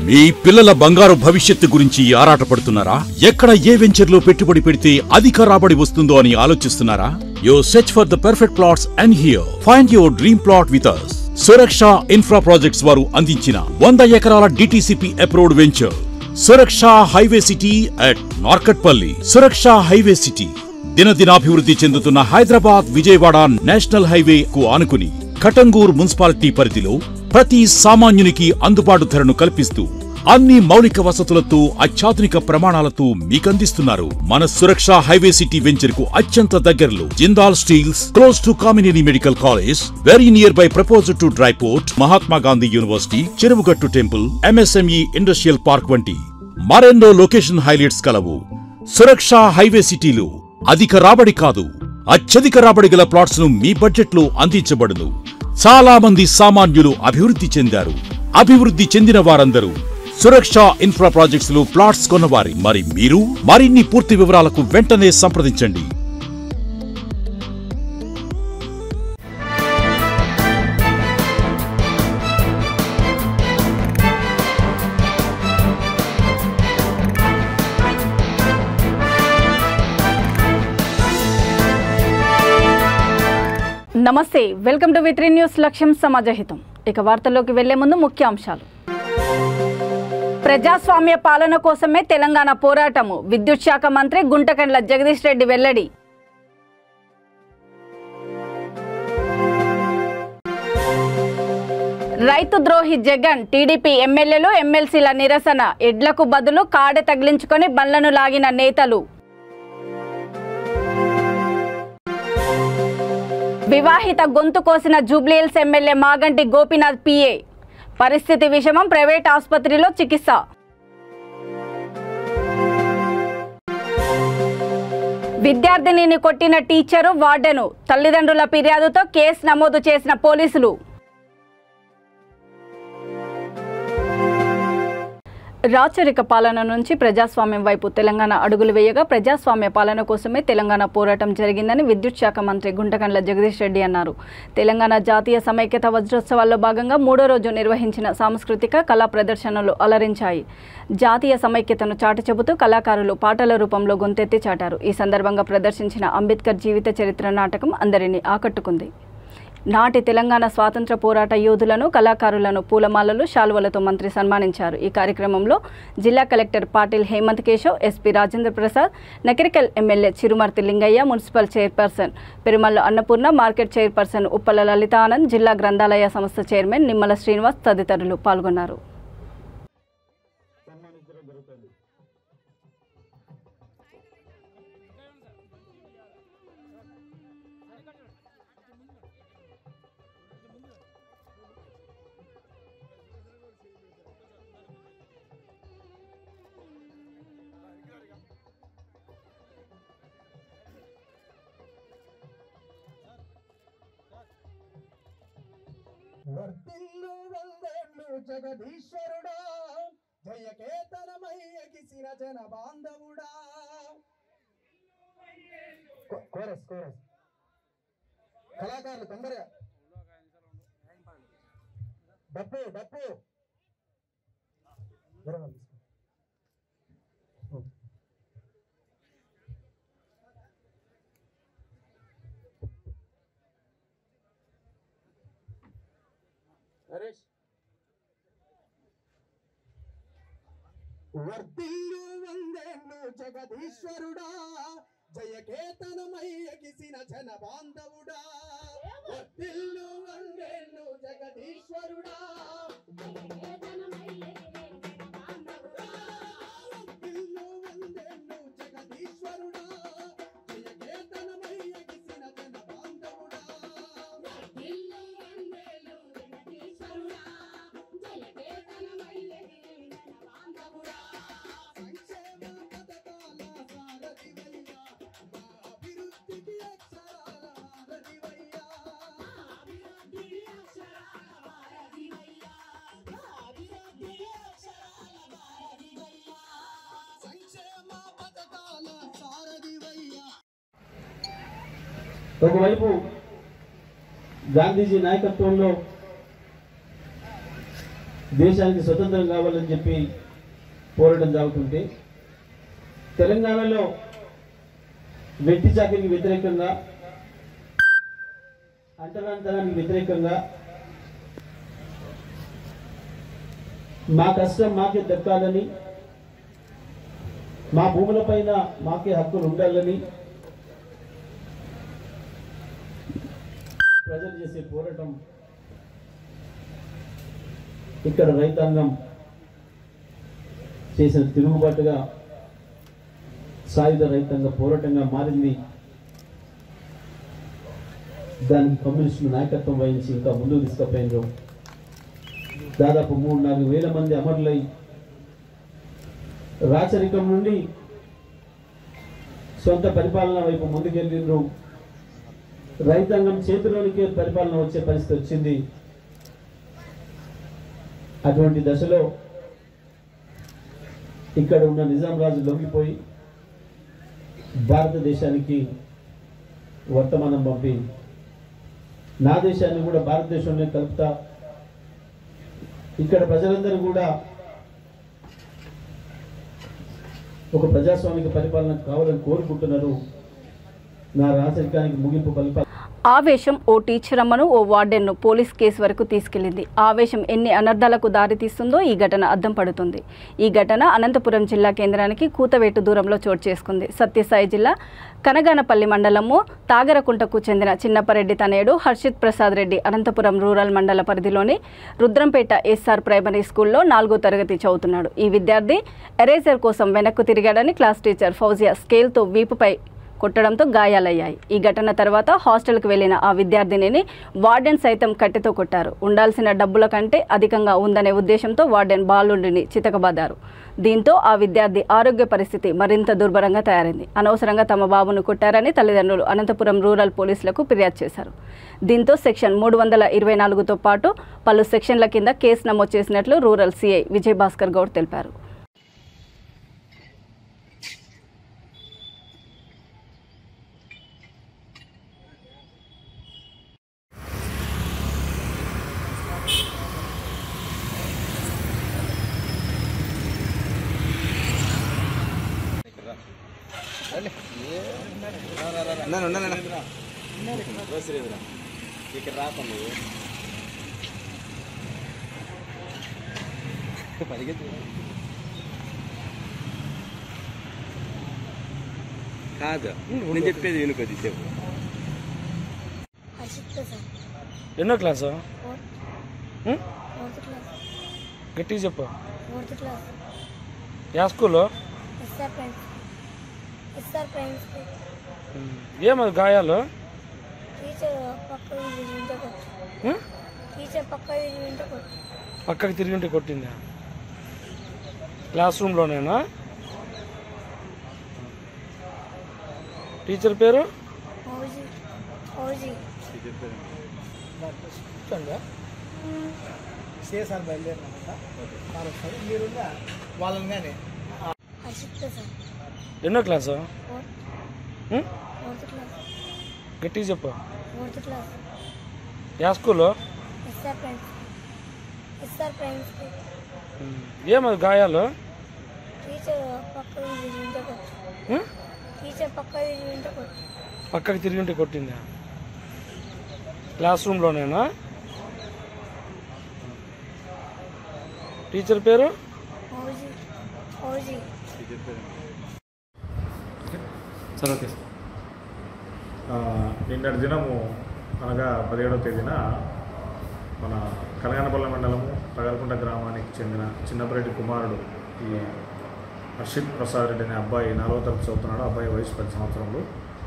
మీ పిల్లల బంగారు భవిష్యత్తు గురించి ఆరాటపడుతున్నారా? ఎక్కడ ఏ వెంచర్లో పెట్టుబడి పెడితే అధిక రాబడి వస్తుందో అని ఆలోచిస్తున్నారా? You search for the perfect plots and here find your dream plot with us. Suraksha Infra projects వారు అందించిన 100 ఎకరాల DTCP approved venture Suraksha highway city at Narketpally. Suraksha highway city దినదినాభివృద్ధి చెందుతున్న హైదరాబాద్ విజయవాడ నేషనల్ హైవే కు ఆనుకుని కటంగూర్ మున్సిపాలిటీ పరిధిలో ప్రతి సామాన్యునికి అందుబాటు ధరను కల్పిస్తూ అన్ని మౌలిక వసతులతో అత్యాధునిక ప్రమాణాలతో మీకందిస్తున్నారు మన సురక్ష హైవే సిటీ వెంచర్ కు అత్యంత దగ్గరలో Jindal steels, close to Kamineni medical college, very near by proposal to dry port, Mahatma Gandhi university, Cheruvugattu temple, MSME industrial park వంటి మరెన్నో లొకేషన్ హైలైట్స్ కలవు. సురక్ష హైవే సిటీలో అధిక రాబడి కాదు, అత్యధిక రాబడి గల ప్లాట్స్ ను మీ బడ్జెట్ లో అందించబడును. చాలా మంది సామాన్యులు అభివృద్ధి చెందారు. అభివృద్ధి చెందిన వారందరూ సురక్ష ఇన్ఫ్రా ప్రాజెక్ట్స్ లో ప్లాట్స్ కొన్నవారి. మరి మీరు మరిన్ని పూర్తి వివరాలకు వెంటనే సంప్రదించండి. నమస్తే, వెల్కమ్ టు వి3 న్యూస్. లక్ష్యం సమాజహితం. ఇక వార్తల్లోకి వెళ్లే ముందు ముఖ్యాంశాలు. ప్రజాస్వామ్య పాలన కోసమే తెలంగాణ పోరాటము, విద్యుత్ శాఖ మంత్రి గుంటకండ్ల జగదీష్ రెడ్డి వెల్లడి. రైతు ద్రోహి జగన్, టీడీపీ ఎమ్మెల్యేలు ఎమ్మెల్సీల నిరసన, ఎడ్లకు బదులు కాడె తగిలించుకొని బండ్లను లాగిన నేతలు. వివాహిత గొంతు కోసిన జూబ్లీహిల్స్ ఎమ్మెల్యే మాగంటి గోపీనాథ్ పిఏ, పరిస్థితి విషమం, ప్రైవేట్ ఆసుపత్రిలో చికిత్స. విద్యార్థినిని కొట్టిన టీచరు, వార్డెను, తల్లిదండ్రుల ఫిర్యాదుతో కేసు నమోదు చేసిన పోలీసులు. రాచరిక పాలన నుంచి ప్రజాస్వామ్యం వైపు తెలంగాణ అడుగులు వేయగా ప్రజాస్వామ్య పాలన కోసమే తెలంగాణ పోరాటం జరిగిందని విద్యుత్ శాఖ మంత్రి గుంటకండ్ల జగదీష్ రెడ్డి అన్నారు. తెలంగాణ జాతీయ సమైక్యత వజ్రోత్సవాల్లో భాగంగా 3వ రోజు నిర్వహించిన సాంస్కృతిక కళా ప్రదర్శనలు అలరించాయి. జాతీయ సమైక్యతను చాటి చెబుతూ కళాకారులు పాటల రూపంలో గొంతెత్తి చాటారు. ఈ సందర్భంగా ప్రదర్శించిన అంబేద్కర్ జీవిత చరిత్ర నాటకం అందరినీ ఆకట్టుకుంది. నాటి తెలంగాణ స్వాతంత్ర పోరాట యోధులను, కళాకారులను పూలమాలలు, శాలువలతో మంత్రి సన్మానించారు. ఈ కార్యక్రమంలో జిల్లా collector Patil Hemant Keshav, SP Rajendra Prasad, Nakrekal MLA Chirumarthi Lingaiah, municipal chairperson Perumalla Annapurna, market chairperson Uppala Lalitha Anand, జిల్లా గ్రంథాలయ సంస్థ చైర్మన్ నిమ్మల శ్రీనివాస్ తదితరులు పాల్గొన్నారు. వర్తిల్లు వందేళ్ళు జగదీశ్వరుడా, జయకేతనమయ్యగిసిన జన బాంధవుడా. కోరస్ కోరస్ కళాకారులు తొందరగా డప్పు డప్పు వర్తిల్లు వందేళ్ళు జగదీశ్వరుడా, జయకేతనమయ్యగిసిన జన బాంధవుడా. వర్తిల్లు వందేళ్ళు జగదీశ్వరుడా, వర్తిల్లు వందేళ్ళు జగదీశ్వరుడా, జయకేతనమయ్యగిసిన జన బాంధవుడా. ఒకవైపు గాంధీజీ నాయకత్వంలో దేశానికి స్వతంత్రం కావాలని చెప్పి పోరాటం సాగుతుంటే తెలంగాణలో వెట్టి చాకిరికి వ్యతిరేకంగా, అంటరానితనానికి వ్యతిరేకంగా మా కష్టం మాకే దక్కాలని, మా భూములపైన మాకే హక్కులు ఉండాలని ప్రజలు చేసే పోరాటం ఇక్కడ రైతాంగం చేసిన తిరుగుబాటుగా సాయుధ రైతాంగ పోరాటంగా మారింది. దానికి కమ్యూనిస్టులు నాయకత్వం వహించి ఇంకా ముందుకు తీసుకుపోయినారు. దాదాపు 3-4 వేల మంది అమరులై రాచరికం నుండి సొంత పరిపాలన వైపు ముందుకెళ్ళిండ్రు. రైతాంగం చేతిలోనికే పరిపాలన వచ్చే పరిస్థితి వచ్చింది. అటువంటి దశలో ఇక్కడ ఉన్న నిజాం రాజు లొంగిపోయి భారతదేశానికి వర్తమానం పంపి నా దేశాన్ని కూడా భారతదేశంలో కలుపుతా, ఇక్కడ ప్రజలందరూ కూడా ఒక ప్రజాస్వామిక పరిపాలన కావాలని కోరుకుంటున్నారు. నా రాచరికానికి ముగింపు పలిప ఆవేశం ఓ టీచర్ అమ్మను, ఓ వార్డెన్ను పోలీస్ కేసు వరకు తీసుకెళ్లింది. ఆవేశం ఎన్ని అనర్థాలకు దారితీస్తుందో ఈ ఘటన అద్దం పడుతుంది. ఈ ఘటన అనంతపురం జిల్లా కేంద్రానికి కూతవేటు దూరంలో చోటు చేసుకుంది. సత్యసాయి జిల్లా కనగానపల్లి మండలము తాగరకుంటకు చెందిన చిన్నపరెడ్డి తనయుడు హర్షిత్ ప్రసాద్ రెడ్డి అనంతపురం రూరల్ మండల పరిధిలోని రుద్రంపేట ఎస్ఆర్ ప్రైమరీ స్కూల్లో 4వ తరగతి చదువుతున్నాడు. ఈ విద్యార్థి ఎరేజర్ కోసం వెనక్కు తిరిగాడని క్లాస్ టీచర్ ఫౌజియా స్కేల్తో వీపుపై కొట్టడంతో గాయాలయ్యాయి. ఈ ఘటన తర్వాత హాస్టల్కి వెళ్లిన ఆ విద్యార్థినిని వార్డెన్ సైతం కట్టెతో కొట్టారు. ఉండాల్సిన డబ్బుల కంటే అధికంగా ఉందనే ఉద్దేశంతో వార్డెన్ బాలుడిని చితకబాదారు. దీంతో ఆ విద్యార్థి ఆరోగ్య పరిస్థితి మరింత దుర్భరంగా తయారైంది. అనవసరంగా తమ బాబును కొట్టారని తల్లిదండ్రులు అనంతపురం రూరల్ పోలీసులకు ఫిర్యాదు చేశారు. దీంతో సెక్షన్ 324తో పాటు పలు సెక్షన్ల కింద కేసు నమోదు చేసినట్లు రూరల్ సిఐ విజయభాస్కర్ గౌడ్ తెలిపారు. కాదు నేను చెప్పేది వినుకోది చెప్పు. ఎన్నో క్లాసు? గట్టిగా చెప్పు. యా స్కూల్లో? ఏమది గాయాలు? పక్కకి తిరిగింటే కొట్టిందా? క్లాస్ రూమ్లోనేనా? టీచర్ పేరు? ఎన్నో క్లాసు? గట్టిగా చెప్పు. యా స్కూల్లో? ఏమది గాయాలు? పక్కకి తిరిగింటే కొట్టిందా? క్లాస్ రూమ్లోనేనా? టీచర్ పేరు? సరే ఓకే. నిన్నటి దినము అనగా 17వ తేదీన మన కనగానపల్లి మండలము తగరకుంట గ్రామానికి చెందిన చిన్నపరెడ్డి కుమారుడు ఈ హర్షిత్ ప్రసాద్ రెడ్డి అనే అబ్బాయి 4వ తరగతి చదువుతున్నాడు. అబ్బాయి వయసు 10 సంవత్సరంలో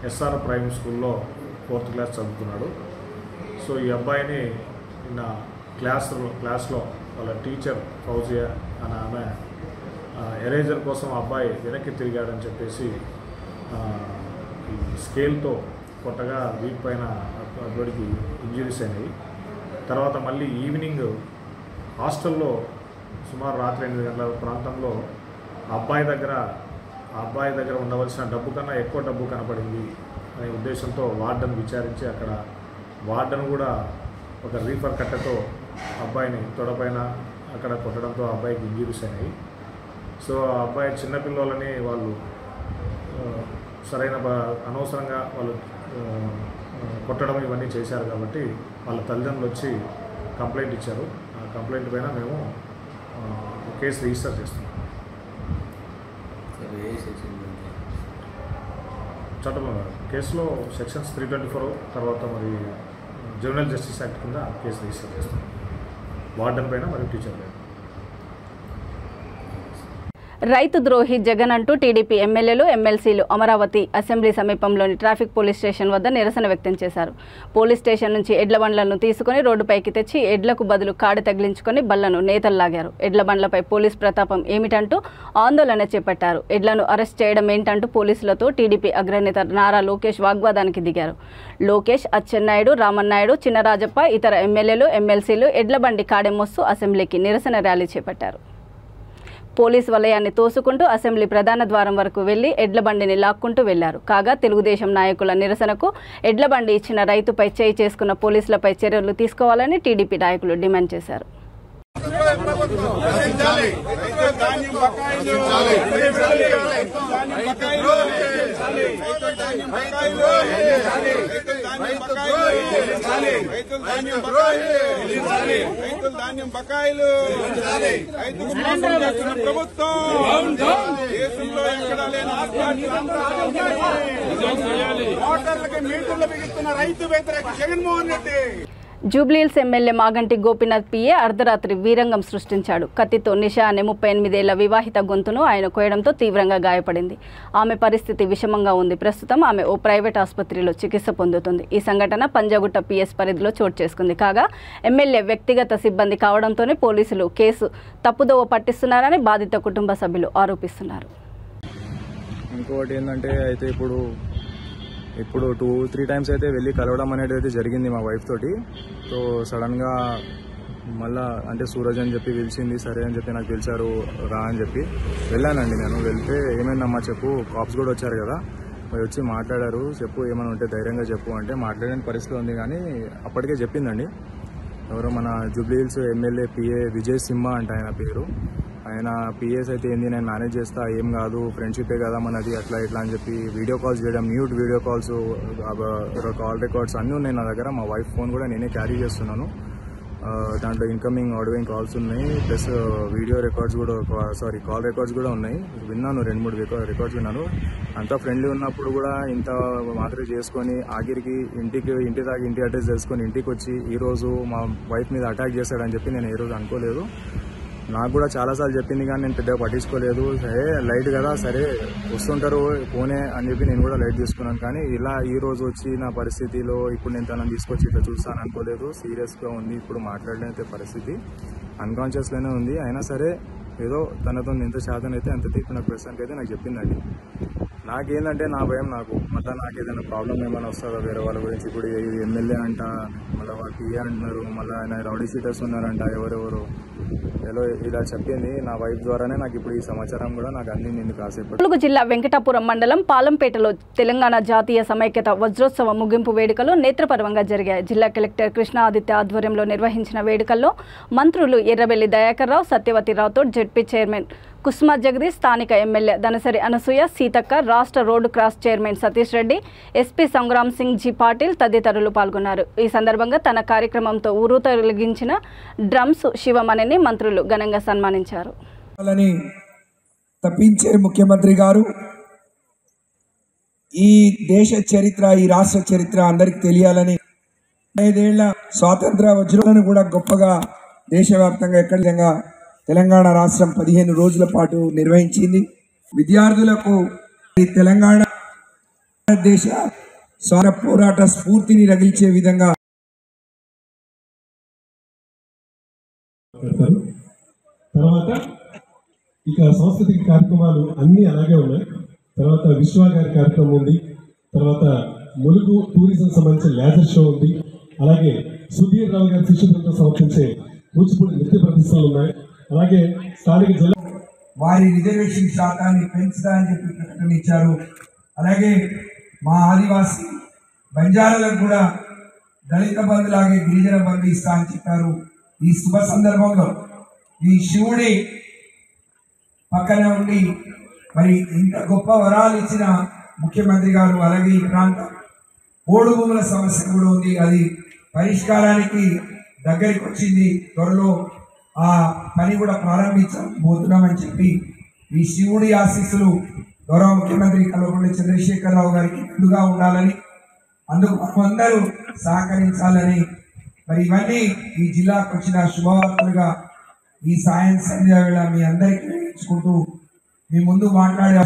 ఎస్ఆర్ ప్రైమ్ స్కూల్లో 4th క్లాస్ చదువుతున్నాడు. సో ఈ అబ్బాయిని నిన్న క్లాస్లో వాళ్ళ టీచర్ ఫౌజియా అని ఆమె ఎరేజర్ కోసం అబ్బాయి వెనక్కి తిరిగాడని చెప్పేసి స్కేల్తో కొట్టగా వీప్ పైన అబ్బాయికి ఇంజరీస్ అయినాయి. తర్వాత మళ్ళీ ఈవినింగ్ హాస్టల్లో సుమారు రాత్రి 8 గంటల ప్రాంతంలో అబ్బాయి దగ్గర ఉండవలసిన డబ్బు కన్నా ఎక్కువ డబ్బు కనపడింది అనే ఉద్దేశంతో వార్డెన్ విచారించి అక్కడ వార్డెన్ కూడా ఒక రీఫర్ కట్టెతో అబ్బాయిని తొడపైన అక్కడ కొట్టడంతో ఆ అబ్బాయికి ఇంజరీస్ అయినాయి. సో ఆ అబ్బాయి చిన్నపిల్లలని వాళ్ళు అనవసరంగా వాళ్ళు కొట్టడం ఇవన్నీ చేశారు కాబట్టి వాళ్ళ తల్లిదండ్రులు వచ్చి కంప్లైంట్ ఇచ్చారు. ఆ కంప్లైంట్ పైన మేము కేసు రిజిస్టర్ చేస్తున్నాం. చట్టంలో కేసులో సెక్షన్స్ 324 తర్వాత మరి జువెనైల్ జస్టిస్ యాక్ట్ కింద కేసు రిజిస్టర్ చేస్తున్నాం. వార్డెన్ పైన మరియు టీచర్ పైన. రైతు ద్రోహి జగన్ అంటూ టీడీపీ ఎమ్మెల్యేలు ఎమ్మెల్సీలు అమరావతి అసెంబ్లీ సమీపంలోని ట్రాఫిక్ పోలీస్ స్టేషన్ వద్ద నిరసన వ్యక్తం చేశారు. పోలీస్ స్టేషన్ నుంచి ఎడ్ల బండ్లను తీసుకుని రోడ్డుపైకి తెచ్చి ఎడ్లకు బదులు కాడి తగిలించుకొని బళ్లను నేతల్లాగారు. ఎడ్ల బండ్లపై పోలీస్ ప్రతాపం ఏమిటంటూ ఆందోళన చేపట్టారు. ఎడ్లను అరెస్ట్ చేయడం ఏంటంటూ పోలీసులతో టీడీపీ అగ్రనేత నారా లోకేష్ వాగ్వాదానికి దిగారు. లోకేష్, అచ్చెన్నాయుడు, రామన్నాయుడు, చినరాజప్ప, ఇతర ఎమ్మెల్యేలు ఎమ్మెల్సీలు ఎడ్ల బండి కాడెమొస్తూ అసెంబ్లీకి నిరసన ర్యాలీ చేపట్టారు. పోలీస్ వలయాన్ని తోసుకుంటూ అసెంబ్లీ ప్రధాన ద్వారం వరకు వెళ్లి ఎడ్ల బండిని లాక్కుంటూ వెళ్లారు. కాగా తెలుగుదేశం నాయకుల నిరసనకు ఎడ్ల బండి ఇచ్చిన రైతుపై చేయి చేసుకున్న పోలీసులపై చర్యలు తీసుకోవాలని టీడీపీ నాయకులు డిమాండ్ చేశారు. ధాన్యం బకాయిలు రైతుకు మోసం చేస్తున్న ప్రభుత్వం దేశంలో ఎక్కడా లేని ఓటర్లకి మీటర్లు బిగిస్తున్న రైతు వ్యతిరేక జగన్మోహన్ రెడ్డి. జూబ్లీహిల్స్ ఎమ్మెల్యే మాగంటి గోపీనాథ్ పిఏ అర్ధరాత్రి వీరంగం సృష్టించాడు. కత్తితో నిషా అనే 38 ఏళ్ల వివాహిత గొంతును ఆయన కోయడంతో తీవ్రంగా గాయపడింది. ఆమె పరిస్థితి విషమంగా ఉంది. ప్రస్తుతం ఆమె ఓ ప్రైవేట్ ఆసుపత్రిలో చికిత్స పొందుతుంది. ఈ సంఘటన పంజాగుట్ట పిఎస్ పరిధిలో చోటు చేసుకుంది. కాగా ఎమ్మెల్యే వ్యక్తిగత సిబ్బంది కావడంతోనే పోలీసులు కేసు తప్పుదోవ పట్టిస్తున్నారని బాధిత కుటుంబ సభ్యులు ఆరోపిస్తున్నారు. ఇంకోటి ఏంటంటే అయితే ఇప్పుడు 2-3 టైమ్స్ అయితే వెళ్ళి కలవడం అనేది అయితే జరిగింది మా వైఫ్ తోటి. సో సడన్గా మళ్ళా అంటే సూరజ్ అని చెప్పి పిలిచింది. సరే అని చెప్పి నాకు పిలిచారు, రా అని చెప్పి వెళ్ళానండి. నేను వెళ్తే ఏమైందమ్మా చెప్పు, కాప్స్ కూడా వచ్చారు కదా, వచ్చి మాట్లాడారు. చెప్పు ఏమైనా ఉంటే ధైర్యంగా చెప్పు అంటే మాట్లాడని పరిస్థితి ఉంది. కానీ అప్పటికే చెప్పిందండి ఎవరో మన జూబ్లీహిల్స్ ఎమ్మెల్యే పిఏ విజయ్ సింహ అంట ఆయన పేరు. ఆయన పిఎస్ అయితే ఏంది, నేను మేనేజ్ చేస్తా, ఏం కాదు, ఫ్రెండ్షిపే కదా మనది, అట్లా ఇట్లా అని చెప్పి వీడియో కాల్స్ చేయడం, mute video calls, call records అన్నీ ఉన్నాయి నా దగ్గర. మా వైఫ్ ఫోన్ కూడా నేనే క్యారీ చేస్తున్నాను. దాంట్లో ఇన్కమింగ్ అవుట్గోయింగ్ కాల్స్ ఉన్నాయి, ప్లస్ వీడియో రికార్డ్స్ కూడా కాల్ రికార్డ్స్ కూడా ఉన్నాయి. విన్నాను, 2-3 రికార్డ్స్ విన్నాను. అంతా ఫ్రెండ్లీ ఉన్నప్పుడు కూడా ఇంత మాత్రమే చేసుకొని ఆఖరికి ఇంటి దాకా ఇంటి అడ్రస్ చేసుకొని ఇంటికి వచ్చి ఈరోజు మా వైఫ్ మీద అటాక్ చేశాడని చెప్పి నేను ఏ రోజు అనుకోలేదు. నాకు కూడా చాలాసార్లు చెప్పింది కానీ నేను పెద్దగా పట్టించుకోలేదు. సరే లైట్ కదా, సరే వస్తుంటారు పోనే అని చెప్పి నేను కూడా లైట్ తీసుకున్నాను. కానీ ఇలా ఈ రోజు వచ్చి నా పరిస్థితిలో ఇప్పుడు నేను తనని తీసుకొచ్చి ఇట్లా చూస్తాను అనుకోలేదు. సీరియస్గా ఉంది, ఇప్పుడు మాట్లాడలేని పరిస్థితి, అన్కాన్షియస్లోనే ఉంది. అయినా సరే ఏదో తనతో ఎంత శాతం అయితే అంత తీర్పు నాకు ప్రస్తుతానికి అయితే నాకు చెప్పిందండి. నాకేందంటే నా భయం, మళ్ళీ నాకు ఏదైనా ప్రాబ్లం ఏమైనా వస్తుందో వేరే వాళ్ళ గురించి. ఇప్పుడు ఇది ఎమ్మెల్యే అంట, మళ్ళీ వాళ్ళు పిఏ అంటున్నారు, మళ్ళీ ఆయన రౌడీ షీటర్స్ ఉన్నారంట ఎవరెవరు ఇలా చెప్పింది. నా వైఫ్ ద్వారానే నాకు ఇప్పుడు ఈ సమాచారం కూడా నాకు అందింది కాసేపు. ములుగు జిల్లా వెంకటాపురం మండలం పాలంపేటలో తెలంగాణ జాతీయ సమైక్యత వజ్రోత్సవ ముగింపు వేడుకలు నేత్రపర్వంగా జరిగాయి. జిల్లా కలెక్టర్ కృష్ణ ఆదిత్య ఆధ్వర్యంలో నిర్వహించిన వేడుకల్లో మంత్రులు ఎర్రబెల్లి దయాకర్ రావు, సత్యవతి రాథోడ్, జెడ్పీ చైర్మన్ కుస్మా జగదీష్, స్థానిక ఎమ్మెల్యే దనసరి అనసూయ, సీతక్క, రాష్ట్ర red cross chairman Satish Reddy, SP Sangram Singh G Patil తదితరులు పాల్గొన్నారు. ఈ సందర్భంగా తన కార్యక్రమంతో ఊరు తొలగించిన డ్రమ్స్ శివమణిని మంత్రులు ఘనంగా సన్మానించారు. తప్పించే ముఖ్యమంత్రి గారు ఈ దేశ చరిత్ర, ఈ రాష్ట్ర చరిత్ర అందరికి తెలియాలని 5 ఏళ్ల స్వాతంత్ర వజ్రాలను కూడా గొప్పగా దేశవ్యాప్తంగా ఎక్కడి విధంగా తెలంగాణ రాష్ట్రం 15 రోజుల పాటు నిర్వహించింది. విద్యార్థులకు తెలంగాణ దేశ స్వాతంత్ర పోరాట స్ఫూర్తిని రగిల్చే విధంగా తర్వాత ఇక సాంస్కృతిక కార్యక్రమాలు అన్నీ అలాగే ఉన్నాయి. తర్వాత విశ్వగారి కార్యక్రమం ఉంది. తర్వాత ములుగు టూరిజం సంబంధించిన లేజర్ షో ఉంది. అలాగే సుధీర్ రావు గారి శిష్యులతో సమర్పించే కూచిపూడి నృత్య ప్రదర్శనలు ఉన్నాయి. అలాగే స్థానిక జిల్లా వారి రిజర్వేషన్ శాతాన్ని పెంచుతారని చెప్పి ప్రకటన ఇచ్చారు. అలాగే మా ఆదివాసీ బంజారాలకు కూడా దళిత బంధు లాగే గిరిజన బంధు ఇస్తా అని చెప్పారు. ఈ శుభ సందర్భంలో ఈ శివుడి పక్కన ఉండి మరి ఇంత గొప్ప వరాలు ఇచ్చిన ముఖ్యమంత్రి గారు, అలాగే ఈ ప్రాంతం పోడు భూముల సమస్య కూడా ఉంది, అది పరిష్కారానికి దగ్గరికి వచ్చింది, త్వరలో ఆ పని కూడా ప్రారంభించబోతున్నామని చెప్పి ఈ శివుడి ఆశీస్సులు గౌరవ ముఖ్యమంత్రి కల్వకుంట్ల చంద్రశేఖరరావు గారికి ముందుగా ఉండాలని, అందుకు మనమందరూ సహకరించాలని, మరి ఇవన్నీ ఈ జిల్లాకు వచ్చిన శుభవార్తలుగా ఈ సాయం సంధ్యా వేళ మీ అందరికీ నేర్చుకుంటూ మీ ముందు మాట్లాడే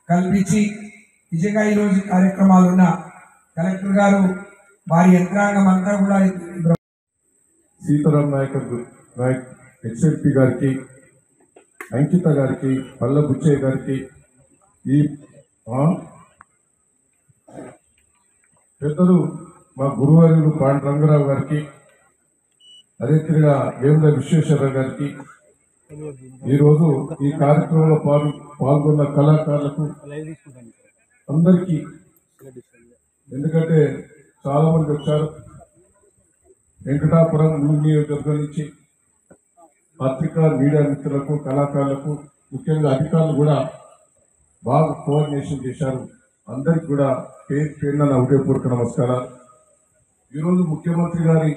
కల్పించి, నిజంగా ఈరోజు కార్యక్రమాలు ఉన్న కలెక్టర్ గారు వారి యంత్రాంగం అంతా కూడా సీతారాం నాయక్ హెచ్ఎంపీ గారికి, అంకిత గారికి, పల్ల బుచ్చయ్య గారికి, ఈ పెద్దలు మా గురువారులు పాండురంగరావు గారికి, అదేవిధంగా వేముల విశ్వేశ్వరరావు గారికి, ఈరోజు ఈ కార్యక్రమంలో పాల్గొన్న కళాకారులకు అందరికీ, ఎందుకంటే చాలా మంది వచ్చారు వెంకటాపురం నియోజకవర్గం నుంచి, పత్రికా మీడియా మిత్రులకు, కళాకారులకు, ముఖ్యంగా అధికారులు కూడా బాగా కోఆర్డినేషన్ చేశారు. అందరికి కూడా పేరున నా హృదయపూర్వక నమస్కారాలు. ఈరోజు ముఖ్యమంత్రి గారి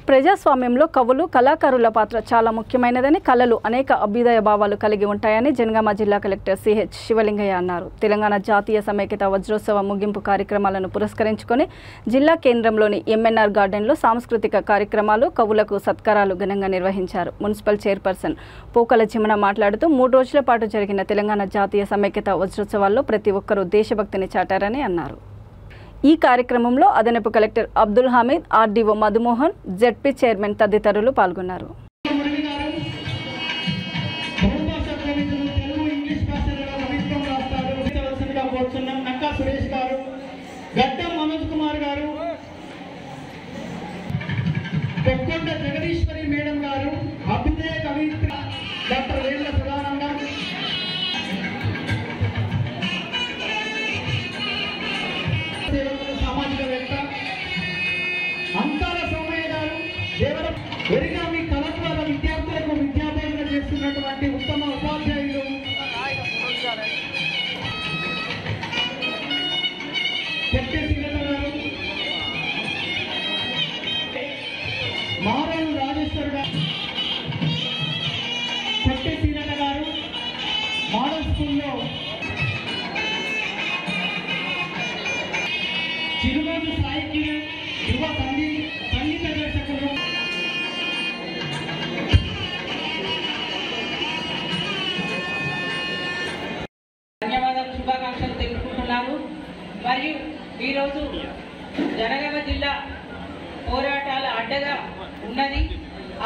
ప్రజాస్వామ్యంలో కవులు, కళాకారుల పాత్ర చాలా ముఖ్యమైనదని, కళలు అనేక అభ్యుదయ భావాలు కలిగి ఉంటాయని జనగామ జిల్లా కలెక్టర్ సిహెచ్ శివలింగయ్య అన్నారు. తెలంగాణ జాతీయ సమైక్యత వజ్రోత్సవ ముగింపు కార్యక్రమాలను పురస్కరించుకొని జిల్లా కేంద్రంలోని ఎంఎన్ఆర్ గార్డెన్లో సాంస్కృతిక కార్యక్రమాలు, కవులకు సత్కారాలు ఘనంగా నిర్వహించారు. మున్సిపల్ చైర్పర్సన్ పోకల జిమన మాట్లాడుతూ 3 రోజుల పాటు జరిగిన తెలంగాణ జాతీయ సమైక్యత వజ్రోత్సవాల్లో ప్రతి ఒక్కరూ దేశభక్తిని చాటారని అన్నారు. ఈ కార్యక్రమంలో అదనపు collector Abdul Hameed, RDO Madhumohan, ZP chairman తదితరులు పాల్గొన్నారు. జగదీశ్వరి మేడం గారు, అభ్యుదయ కవిత్రి డాక్టర్ వేళ్ల సదానంద, సామాజికవేత్త అంకాల సోమయ్య గారు, వెరిగామి కళాకార విద్యార్థులకు విద్యాబోధన చేస్తున్నటువంటి ఉత్తమ ఉపాధ్యాయులు గారు, మారాలు రాజేశ్వర్ గారు, కొట్టెసీరణ గారు, మోడల్ స్కూల్లో చిరుమూరు సాయికి యువ సంగీత దర్శకులు, ధన్యవాదాలు, శుభాకాంక్షలు తెలుపుకుంటున్నాను. మరియు ఈరోజు జనగామ జిల్లా పోరాటాల అడ్డగా ఉన్నది.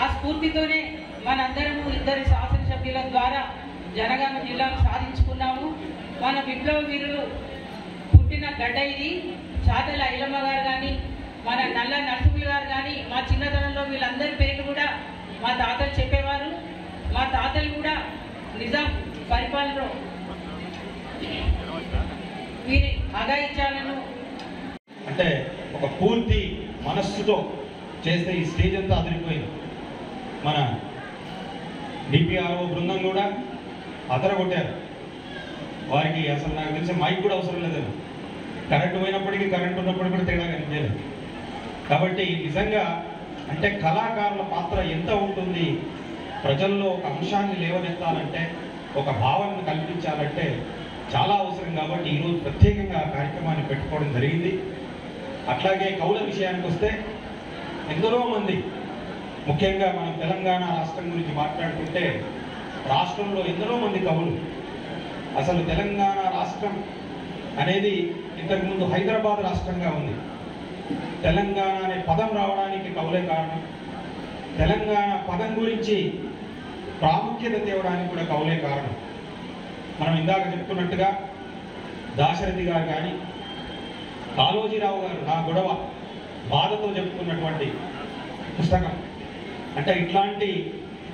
ఆ స్ఫూర్తితోనే మనందరము 2 శాసనసభ్యుల ద్వారా జనగామ జిల్లాను సాధించుకున్నాము. మన విప్లవ వీరులు పుట్టిన గడ్డ ఇది. చాతల ఐలమ్మ గారు కానీ, మన నల్ల నరసింహులు గారు కానీ, మా చిన్నతనంలో వీళ్ళందరి పేర్లు కూడా మా తాతలు చెప్పేవారు. మా తాతలు కూడా నిజాం పరిపాలనలో వీరి అగాయిత్యాలను అంటే ఒక పూర్తి మనస్సుతో చేస్తే ఈ స్టేజ్ అంతా అదిరిపోయింది. మన డిపిఆర్ఓ బృందం కూడా అదరగొట్టారు. వారికి అసలు నాకు తెలిసి మైక్ కూడా అవసరం లేదని, కరెంటు పోయినప్పటికీ కరెంటు ఉన్నప్పటికీ కూడా తేడా కనిపించలేదు. కాబట్టి నిజంగా అంటే కళాకారుల పాత్ర ఎంత ఉంటుంది, ప్రజల్లో ఒక అంశాన్ని లేవనెత్తాలంటే, ఒక భావనను కల్పించాలంటే చాలా అవసరం. కాబట్టి ఈరోజు ప్రత్యేకంగా ఆ కార్యక్రమాన్ని పెట్టుకోవడం జరిగింది. అట్లాగే కవుల విషయానికి వస్తే ఎందరో మంది, ముఖ్యంగా మనం తెలంగాణ రాష్ట్రం గురించి మాట్లాడుకుంటే రాష్ట్రంలో ఎందరో మంది కవులు. అసలు తెలంగాణ రాష్ట్రం అనేది ఇంతకుముందు హైదరాబాద్ రాష్ట్రంగా ఉంది. తెలంగాణ అనే పదం రావడానికి కవులే కారణం. తెలంగాణ పదం గురించి ప్రాముఖ్యత తేవడానికి కూడా కవులే కారణం. మనం ఇందాక చెప్పుకున్నట్టుగా దాశరథి గారు కానీ, కాళోజీరావు గారు నా గొడవ బాధతో చెప్పుకున్నటువంటి పుస్తకం. అంటే ఇట్లాంటి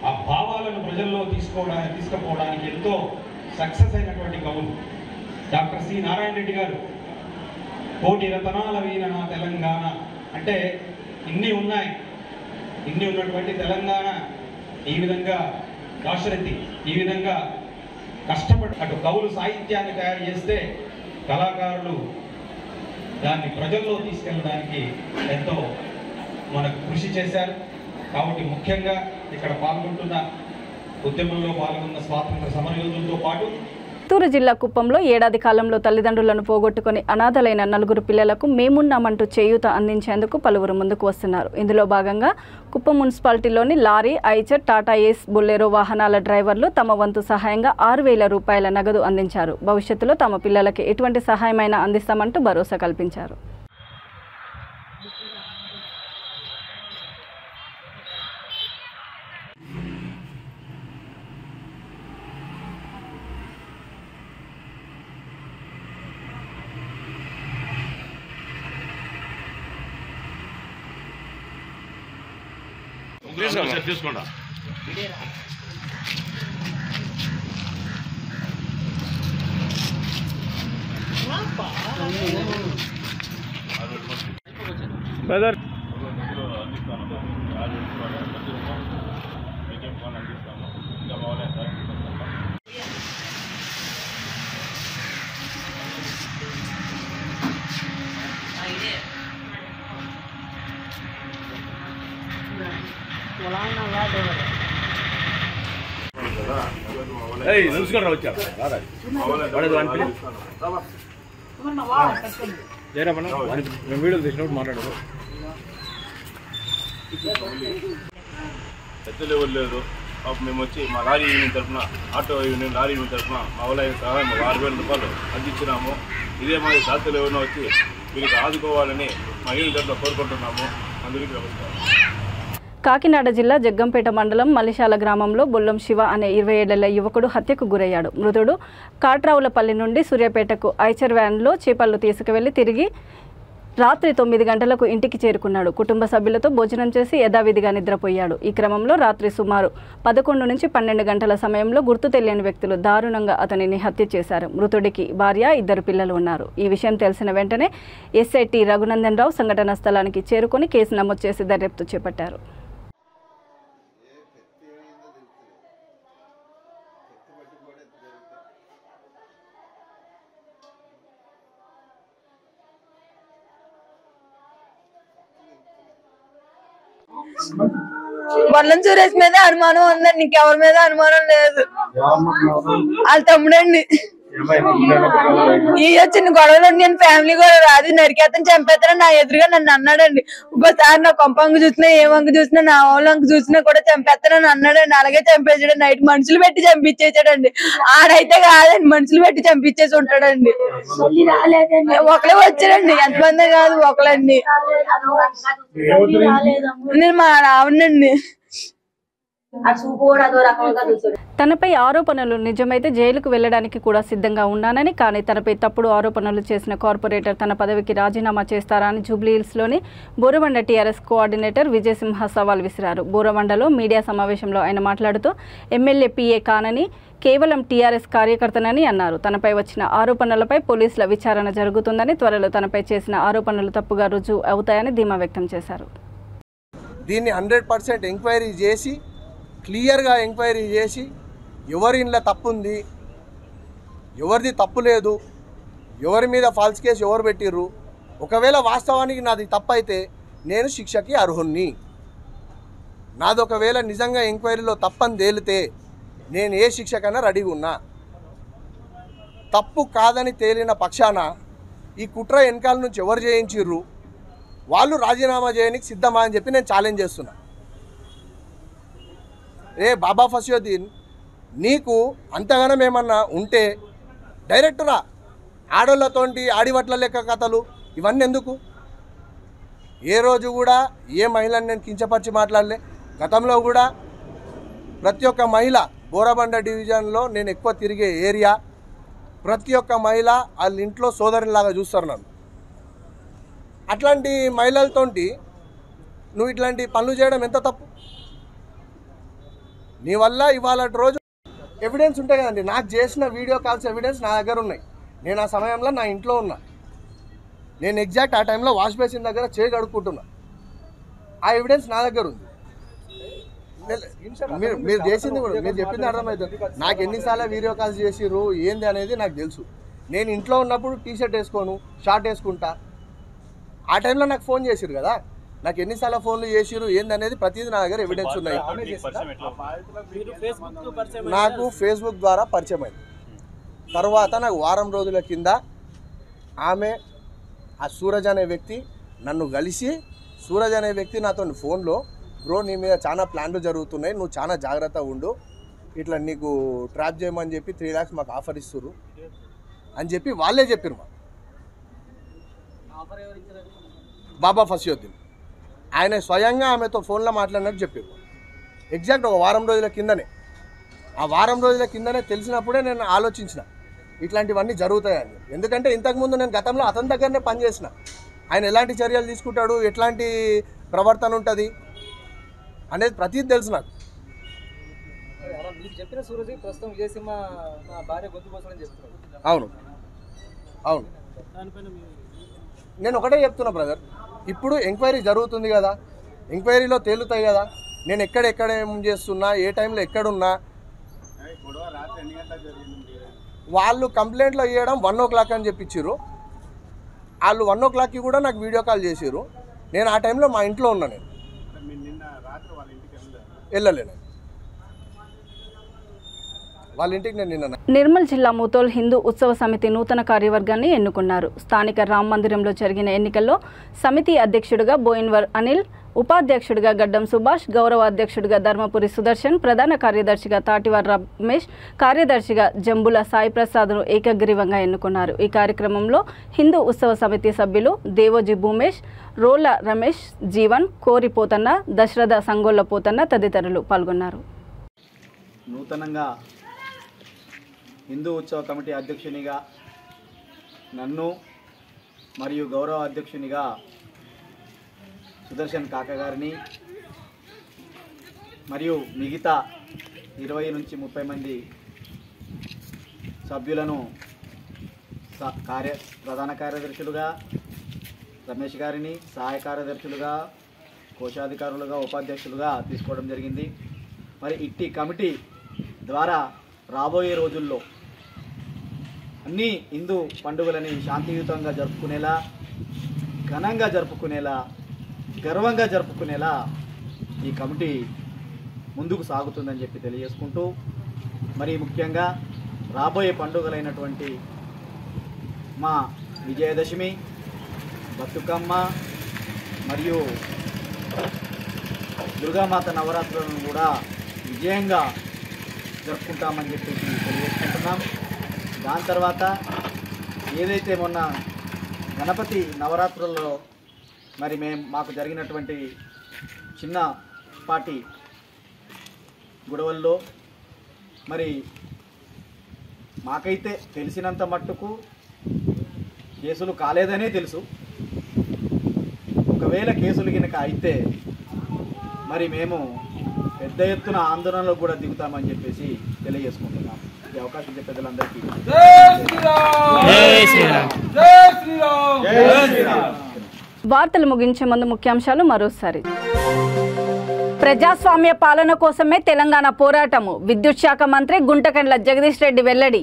ఆ భావాలను ప్రజల్లో తీసుకుపోవడానికి ఎంతో సక్సెస్ అయినటువంటి కవులు. డాక్టర్ సి నారాయణ రెడ్డి గారు కోటి రతనాల వీర నా తెలంగాణ, అంటే ఇన్ని ఉన్నాయి. ఇన్ని ఉన్నటువంటి తెలంగాణ ఈ విధంగా దాశరథి ఈ విధంగా కష్టపడి అటు కవులు సాహిత్యాన్ని తయారు చేస్తే కళాకారులు దాన్ని ప్రజల్లో తీసుకెళ్ళడానికి ఎంతో మనకు కృషి చేశారు. కాబట్టి ముఖ్యంగా ఇక్కడ పాల్గొంటున్న ఉద్యమంలో పాల్గొన్న స్వాతంత్ర సమరయోధులతో పాటు చిత్తూరు జిల్లా కుప్పంలో ఏడాది కాలంలో తల్లిదండ్రులను పోగొట్టుకుని అనాథలైన 4 పిల్లలకు మేమున్నామంటూ చేయూత అందించేందుకు పలువురు ముందుకు వస్తున్నారు. ఇందులో భాగంగా కుప్పం మున్సిపాలిటీలోని లారీ, ఐచర్, టాటా ఏస్, బొలెరో వాహనాల డ్రైవర్లు తమ వంతు సహాయంగా 6,000 రూపాయల నగదు అందించారు. భవిష్యత్తులో తమ పిల్లలకి ఎటువంటి సహాయమైనా అందిస్తామంటూ భరోసా కల్పించారు. తీసుకోండి. బ్రదర్ చూసుకోండి వచ్చారు మేము వీడియో తీసినప్పుడు మాట్లాడదు పెద్దలు ఎవరు లేరు. మేము వచ్చి మా లారీ యూనియన్ తరఫున ఆటో యూనియన్ లారీ యూనియన్ తరఫున మా వాళ్ళ సహాయం 6,000 రూపాయలు అందించినాము. ఇదే మాది దాతలు ఎవరినో వచ్చి వీళ్ళకి ఆదుకోవాలని మా యూనియన్ తరఫున కోరుకుంటున్నాము. అందరికీ నమస్కారం. కాకినాడ జిల్లా జగ్గంపేట మండలం మలిశాల గ్రామంలో బొల్లం శివ అనే 20 ఏళ్ల యువకుడు హత్యకు గురయ్యాడు. మృతుడు కాట్రావులపల్లి నుండి సూర్యాపేటకు ఐచర్ వ్యాన్లో చేపలు తీసుకువెళ్లి తిరిగి రాత్రి 9 గంటలకు ఇంటికి చేరుకున్నాడు. కుటుంబ సభ్యులతో భోజనం చేసి యథావిధిగా నిద్రపోయాడు. ఈ క్రమంలో రాత్రి సుమారు 11 నుంచి 12 గంటల సమయంలో గుర్తు తెలియని వ్యక్తులు దారుణంగా అతనిని హత్య చేశారు. మృతుడికి భార్య, 2 పిల్లలు ఉన్నారు. ఈ విషయం తెలిసిన వెంటనే ఎస్ఐ టి రఘునందన్ రావు సంఘటనా స్థలానికి చేరుకొని కేసు నమోదు చేసి దర్యాప్తు చేపట్టారు. బొల్లం సురేష్ మీద అనుమానం ఉందండి, ఇంకెవరి మీద అనుమానం లేదు. వాళ్ళ తమ్ముడండి. ఈ చిన్న గొడవలు నేను ఫ్యామిలీ కూడా రాదు నరికేతను చంపేస్తానని నా ఎదురుగా నన్ను అన్నాడండి. ఇంకోసారి నా కొంపంగు చూసినా ఏ వంక చూసినా నా ఓలంక చూసినా కూడా చంపేస్తానని అన్నాడండి. అలాగే చంపేసాడు. నైట్ మనుషులు పెట్టి చంపించేసాడండి. ఆడైతే కాదండి, మనుషులు పెట్టి చంపించేసి ఉంటాడండి. ఒకలే వచ్చాడండి, ఎంతమంది కాదు ఒకలండి. నేను మా రావణండి. తనపై ఆరోపణలు నిజమైతే జైలుకు వెళ్లడానికి కూడా సిద్ధంగా ఉన్నానని, కానీ తనపై తప్పుడు ఆరోపణలు చేసిన కార్పొరేటర్ తన పదవికి రాజీనామా చేస్తారా అని జూబ్లీహిల్స్లోని బోరబండ టీఆర్ఎస్ కోఆర్డినేటర్ విజయసింహ సవాల్ విసిరారు. బోరబండలో మీడియా సమావేశంలో ఆయన మాట్లాడుతూ ఎమ్మెల్యే పిఏ కానని, కేవలం టీఆర్ఎస్ కార్యకర్తనని అన్నారు. తనపై వచ్చిన ఆరోపణలపై పోలీసుల విచారణ జరుగుతుందని, త్వరలో తనపై చేసిన ఆరోపణలు తప్పుగా రుజువు అవుతాయని ధీమా వ్యక్తం చేశారు. దీన్ని 100% ఎంక్వైరీ చేసి క్లియర్గా ఎంక్వైరీ చేసి ఎవరి ఇంట్లో తప్పు ఉంది, ఎవరిది తప్పు లేదు, ఎవరి మీద ఫాల్స్ కేసు ఎవరు పెట్టిర్రు, ఒకవేళ వాస్తవానికి నాది తప్పు అయితే నేను శిక్షకి అర్హుణ్ణి. నాది ఒకవేళ నిజంగా ఎంక్వైరీలో తప్పని తేలితే నేను ఏ శిక్షకైనా రెడీగా ఉన్నా. తప్పు కాదని తేలిన పక్షాన ఈ కుట్ర వెనకాల నుంచి ఎవరు చేయించిర్రు, వాళ్ళు రాజీనామా చేయడానికి సిద్ధమా అని చెప్పి నేను ఛాలెంజ్ చేస్తున్నా. బాబా ఫసియుద్దీన్, నీకు అంతగానం ఏమన్నా ఉంటే డైరెక్టరా ఆడోళ్ళతోటి ఆడివట్ల లెక్క కథలు ఇవన్నీ ఎందుకు? ఏ రోజు కూడా ఏ మహిళని నేను కించపరిచి మాట్లాడలే. గతంలో కూడా ప్రతి ఒక్క మహిళ బోరబండ డివిజన్లో నేను ఎక్కువ తిరిగే ఏరియా, ప్రతి ఒక్క మహిళ వాళ్ళ ఇంట్లో సోదరునిలాగా చూస్తారు నన్ను. అట్లాంటి మహిళలతోటి నువ్వు ఇట్లాంటి పనులు చేయడం ఎంత తప్పు? నీ వల్ల ఇవాళ రోజు ఎవిడెన్స్ ఉంటాయి కదండి. నాకు చేసిన వీడియో కాల్స్ ఎవిడెన్స్ నా దగ్గర ఉన్నాయి. నేను ఆ సమయంలో నా ఇంట్లో ఉన్నా. నేను ఎగ్జాక్ట్ ఆ టైంలో వాష్ బేసిన్ దగ్గర చేయి కడుక్కుంటున్నా. ఆ ఎవిడెన్స్ నా దగ్గర ఉంది. మీరు చేసింది కూడా మీరు చెప్పింది అర్థమవుతుంది. నాకు ఎన్నిసార్లు వీడియో కాల్స్ చేసిర్రు ఏంది అనేది నాకు తెలుసు. నేను ఇంట్లో ఉన్నప్పుడు టీషర్ట్ వేసుకోను, షార్ట్ వేసుకుంటా. ఆ టైంలో నాకు ఫోన్ చేసిర్రు కదా, నాకు ఎన్నిసార్లు ఫోన్లు చేసిర్రు ఏంది అనేది ప్రతిదీ నా దగ్గర ఎవిడెన్స్ ఉన్నాయి. నాకు ఫేస్బుక్ ద్వారా పరిచయం అయింది. తర్వాత నాకు వారం రోజుల కింద ఆమె ఆ సూరజ్ అనే వ్యక్తి నన్ను కలిసి, సూరజ్ అనే వ్యక్తి నాతో ఫోన్లో, బ్రో నీ మీద చాలా ప్లాన్లు జరుగుతున్నాయి, నువ్వు చాలా జాగ్రత్త ఉండు, ఇట్లా నీకు ట్రాప్ చేయమని చెప్పి 3 lakhs మాకు ఆఫర్ ఇస్తున్నారు అని చెప్పి వాళ్ళే చెప్పారు. బాబా ఫసియుద్దీన్ ఆయన స్వయంగా ఆమెతో ఫోన్లో మాట్లాడినట్టు చెప్పారు. ఎగ్జాక్ట్ ఒక వారం రోజుల కిందనే. ఆ వారం రోజుల కిందనే తెలిసినప్పుడే నేను ఆలోచించిన ఇట్లాంటివన్నీ జరుగుతాయని. ఎందుకంటే ఇంతకుముందు నేను గతంలో అతని దగ్గరనే పనిచేసిన. ఆయన ఎలాంటి చర్యలు తీసుకుంటాడు, ఎట్లాంటి ప్రవర్తన ఉంటుంది అనేది ప్రతిదీ తెలుసు నాకు. చెప్పిన సూరజ్ ప్రస్తుతం విజయసింహ నా భార్య గొంతు కోసమని చెప్తున్నాడు. అవును అవును, నేను ఒకటే చెప్తున్నా బ్రదర్, ఇప్పుడు ఎంక్వైరీ జరుగుతుంది కదా, ఎంక్వైరీలో తేలుతాయి కదా నేను ఎక్కడ ఏం చేస్తున్నా, ఏ టైంలో ఎక్కడున్నా. వాళ్ళు కంప్లైంట్లో ఇవ్వడం 1 o'clock అని చెప్పించారు. వాళ్ళు 1 o'clockకి కూడా నాకు వీడియో కాల్ చేసారు. నేను ఆ టైంలో మా ఇంట్లో ఉన్నా. నేను వెళ్ళలేను వాళ్ళ ఇంటికి. నేను నిన్న నిర్మల్ జిల్లా ముతోల్ హిందూ ఉత్సవ సమితి నూతన కార్యవర్గాన్ని ఎన్నుకున్నారు. స్థానిక రామ్ మందిరంలో జరిగిన ఎన్నికల్లో సమితి అధ్యక్షుడిగా బోయిన్వర్ అనిల్, ఉపాధ్యక్షుడిగా గడ్డం సుభాష్, గౌరవ అధ్యక్షుడిగా ధర్మపురి సుదర్శన్, ప్రధాన కార్యదర్శిగా తాటివార్ రమేష్, కార్యదర్శిగా జంబుల సాయి ప్రసాద్ను ఏకగ్రీవంగా ఎన్నుకున్నారు. ఈ కార్యక్రమంలో హిందూ ఉత్సవ సమితి సభ్యులు దేవోజీ భూమేష్, రోల రమేష్, జీవన్, కోరి పోతన్న, దశరథ సంగోళ్ల పోతన్న తదితరులు పాల్గొన్నారు. నూతనంగా హిందూ ఉత్సవ కమిటీ అధ్యక్షునిగా నన్ను మరియు గౌరవ అధ్యక్షునిగా సుదర్శన్ కాక గారిని మరియు మిగతా 20 నుంచి 30 మంది సభ్యులను ప్రధాన కార్యదర్శులుగా రమేష్ గారిని, సహాయ కార్యదర్శులుగా, కోశాధికారులుగా, ఉపాధ్యక్షులుగా తీసుకోవడం జరిగింది. మరి ఇట్టి కమిటీ ద్వారా రాబోయే రోజుల్లో అన్ని హిందూ పండుగలని శాంతియుతంగా జరుపుకునేలా, ఘనంగా జరుపుకునేలా, గర్వంగా జరుపుకునేలా ఈ కమిటీ ముందుకు సాగుతుందని చెప్పి తెలియజేసుకుంటూ, మరి ముఖ్యంగా రాబోయే పండుగలైనటువంటి మా విజయదశమి, బతుకమ్మ మరియు దుర్గామాత నవరాత్రులను కూడా విజయంగా జరుపుకుంటామని చెప్పేసి తెలియజేసుకుంటున్నాం. దాని తర్వాత ఏదైతే మొన్న గణపతి నవరాత్రుల్లో మరి మాకు జరిగినటువంటి చిన్నపాటి గొడవల్లో మరి మాకైతే తెలిసినంత మట్టుకు కేసులు కాలేదనే తెలుసు. ఒకవేళ కేసులు కనుక అయితే మరి మేము పెద్ద ఎత్తున ఆందోళనలో కూడా దిగుతామని చెప్పేసి తెలియజేసుకుంటున్నాం. ఈ అవకాశం ఇచ్చే పెద్దలందరికీ వార్తలు ముగించే ముందు ముఖ్యాంశాలు మరోసారి. ప్రజాస్వామ్య పాలన కోసమే తెలంగాణ పోరాటము, విద్యుత్ శాఖ మంత్రి గుంటకండ్ల జగదీష్ రెడ్డి వెల్లడి.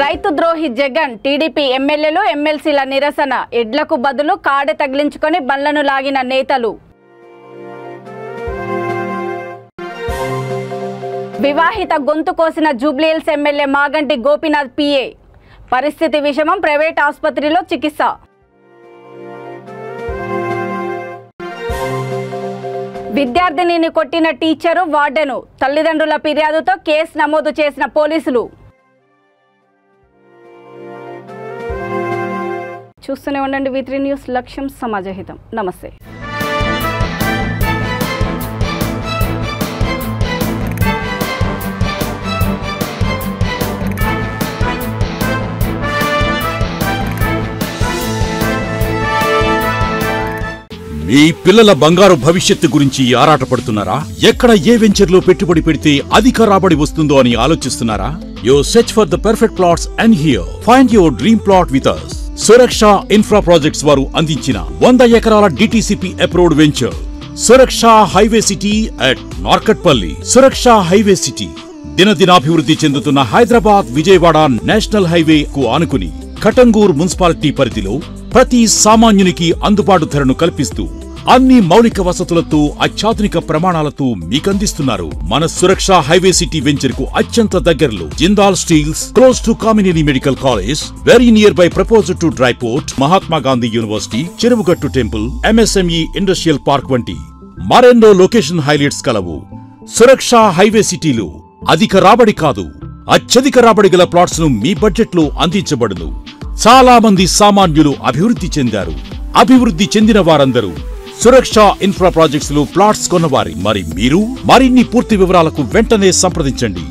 రైతు ద్రోహి జగన్, టీడీపీ ఎమ్మెల్యేలు ఎమ్మెల్సీల నిరసన, ఎడ్లకు బదులు కాడె తగిలించుకొని బండ్లను లాగిన నేతలు. వివాహిత గొంతు కోసిన జూబ్లీహిల్స్ ఎమ్మెల్యే మాగంటి గోపీనాథ్ పిఏ, పరిస్థితి విషమం, ప్రైవేట్ ఆసుపత్రిలో చికిత్స. విద్యార్థినిని కొట్టిన టీచరు, వార్డెను, తల్లిదండ్రుల ఫిర్యాదుతో కేసు నమోదు చేసిన పోలీసులు. చూస్తూనే ఉండండి V3 న్యూస్, లక్ష్యం సమాజహితం. నమస్తే. మీ పిల్లల బంగారు భవిష్యత్తు గురించి ఆరాటపడుతున్నారా? ఎక్కడ ఏ వెంచర్లో పెట్టుబడి పెడితే అధిక రాబడి వస్తుందో అని ఆలోచిస్తున్నారా? You search for the perfect plots and here find your dream plot with us. Suraksha Infra projects వారు అందించిన 100 ఎకరాల DTCP approved venture Suraksha highway city at Narketpally. Suraksha highway city దినదినాభివృద్ధి చెందుతున్న హైదరాబాద్ విజయవాడ నేషనల్ హైవే కు ఆనుకుని కటంగూర్ మున్సిపాలిటీ పరిధిలో ప్రతి సామాన్యునికి అందుబాటు ధరను కల్పిస్తూ అన్ని మౌలిక వసతులతో అత్యాధునిక ప్రమాణాలతో మీకందిస్తున్నారు. మన సురక్ష హైవే సిటీ వెంచర్ కు అత్యంత దగ్గరలో Jindal steels, close to Kamineni medical college, very near by proposed to dry port, Mahatma Gandhi university, Cheruvugattu temple, MSME industrial park వంటి మరెన్నో లొకేషన్ హైలైట్స్ కలవు. సురక్ష హైవే సిటీలో అధిక రాబడి కాదు, అత్యధిక రాబడి గల ప్లాట్స్ ను మీ బడ్జెట్ లో అందించబడును. చాలా మంది సామాన్యులు అభివృద్ధి చెందారు. అభివృద్ధి చెందిన వారందరూ సురక్ష ఇన్ఫ్రా ప్రాజెక్ట్స్ లో ప్లాట్స్ కొన్నవారి. మరి మీరు మరిన్ని పూర్తి వివరాలకు వెంటనే సంప్రదించండి.